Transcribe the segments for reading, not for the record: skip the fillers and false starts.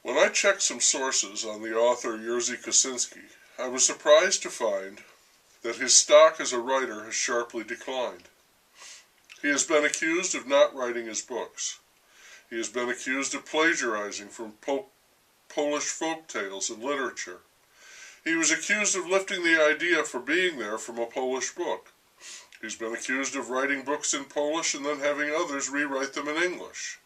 When I checked some sources on the author Jerzy Kosinski, I was surprised to find that his stock as a writer has sharply declined. He has been accused of not writing his books. He has been accused of plagiarizing from Polish folk tales and literature. He was accused of lifting the idea for being there from a Polish book. He's been accused of writing books in Polish and then having others rewrite them in English.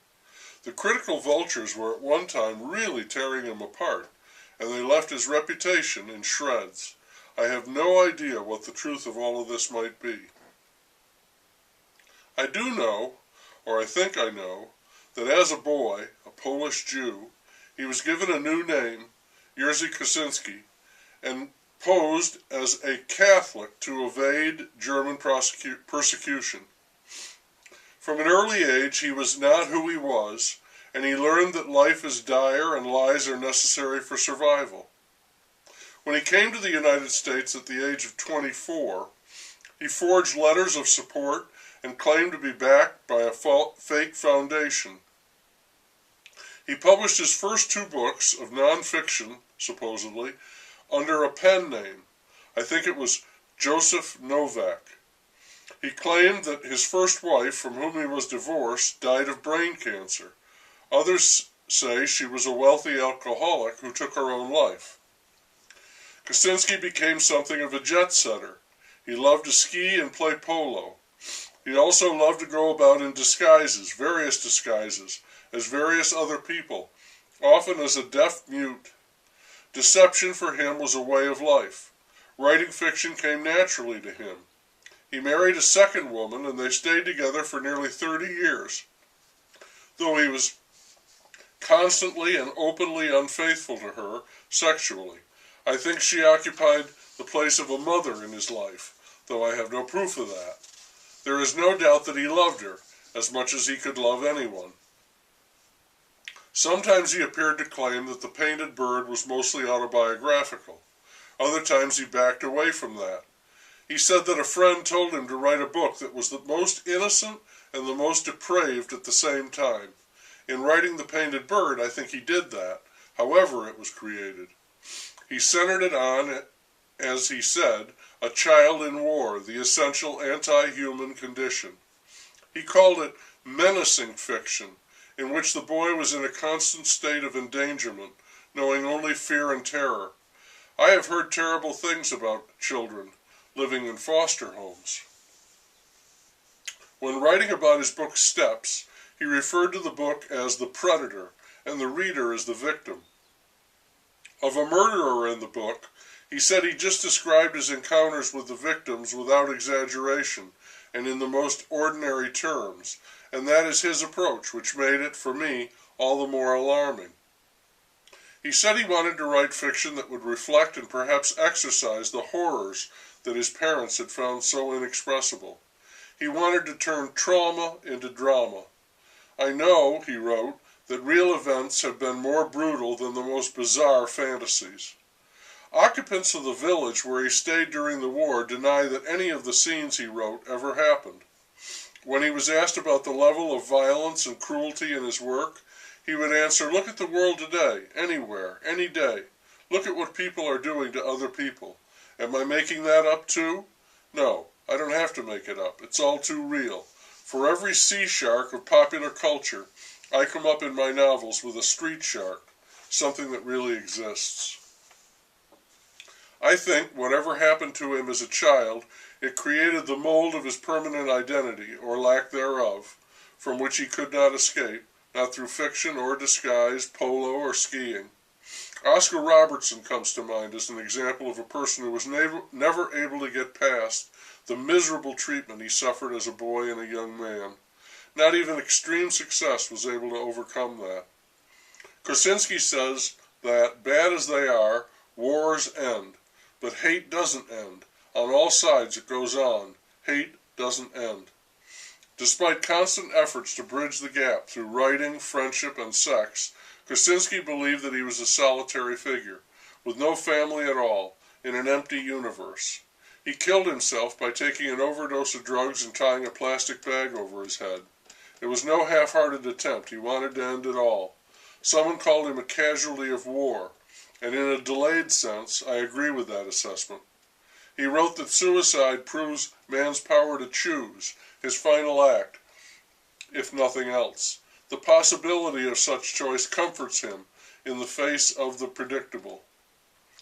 The critical vultures were at one time really tearing him apart, and they left his reputation in shreds. I have no idea what the truth of all of this might be. I do know, or I think I know, that as a boy, a Polish Jew, he was given a new name, Jerzy Kosinski, and posed as a Catholic to evade German persecution. From an early age, he was not who he was, and he learned that life is dire and lies are necessary for survival. When he came to the United States at the age of 24, he forged letters of support and claimed to be backed by a fake foundation. He published his first 2 books of nonfiction, supposedly, under a pen name. I think it was Joseph Novak. He claimed that his first wife, from whom he was divorced, died of brain cancer. Others say she was a wealthy alcoholic who took her own life. Kosinski became something of a jet-setter. He loved to ski and play polo. He also loved to go about in disguises, various disguises, as various other people, often as a deaf mute. Deception for him was a way of life. Writing fiction came naturally to him. He married a second woman, and they stayed together for nearly 30 years. Though he was constantly and openly unfaithful to her sexually, I think she occupied the place of a mother in his life, though I have no proof of that. There is no doubt that he loved her as much as he could love anyone. Sometimes he appeared to claim that The Painted Bird was mostly autobiographical. Other times he backed away from that. He said that a friend told him to write a book that was the most innocent and the most depraved at the same time. In writing The Painted Bird, I think he did that, however it was created. He centered it on, as he said, a child in war, the essential anti-human condition. He called it menacing fiction, in which the boy was in a constant state of endangerment, knowing only fear and terror. I have heard terrible things about children living in foster homes. When writing about his book Steps, he referred to the book as the predator and the reader as the victim. Of a murderer in the book, he said he just described his encounters with the victims without exaggeration and in the most ordinary terms, and that is his approach, which made it, for me, all the more alarming. He said he wanted to write fiction that would reflect and perhaps exercise the horrors that his parents had found so inexpressible. He wanted to turn trauma into drama. I know, he wrote, that real events have been more brutal than the most bizarre fantasies. Occupants of the village where he stayed during the war deny that any of the scenes he wrote ever happened. When he was asked about the level of violence and cruelty in his work, he would answer, "Look at the world today, anywhere, any day. Look at what people are doing to other people. Am I making that up too? No, I don't have to make it up. It's all too real. For every sea shark of popular culture, I come up in my novels with a street shark, something that really exists." I think whatever happened to him as a child, it created the mold of his permanent identity, or lack thereof, from which he could not escape, not through fiction or disguise, polo or skiing. Oscar Robertson comes to mind as an example of a person who was never able to get past the miserable treatment he suffered as a boy and a young man. Not even extreme success was able to overcome that. Kosinski says that, bad as they are, wars end. But hate doesn't end. On all sides it goes on. Hate doesn't end. Despite constant efforts to bridge the gap through writing, friendship, and sex, Kosinski believed that he was a solitary figure, with no family at all, in an empty universe. He killed himself by taking an overdose of drugs and tying a plastic bag over his head. It was no half-hearted attempt. He wanted to end it all. Someone called him a casualty of war, and in a delayed sense, I agree with that assessment. He wrote that suicide proves man's power to choose, his final act, if nothing else. The possibility of such choice comforts him in the face of the predictable.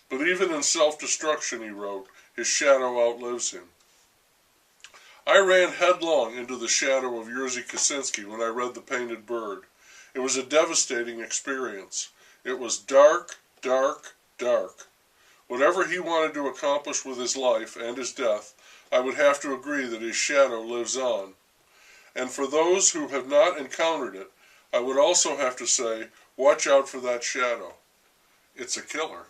But even in self-destruction, he wrote, his shadow outlives him. I ran headlong into the shadow of Jerzy Kosinski when I read The Painted Bird. It was a devastating experience. It was dark, dark, dark. Whatever he wanted to accomplish with his life and his death, I would have to agree that his shadow lives on. And for those who have not encountered it, I would also have to say, watch out for that shadow. It's a killer.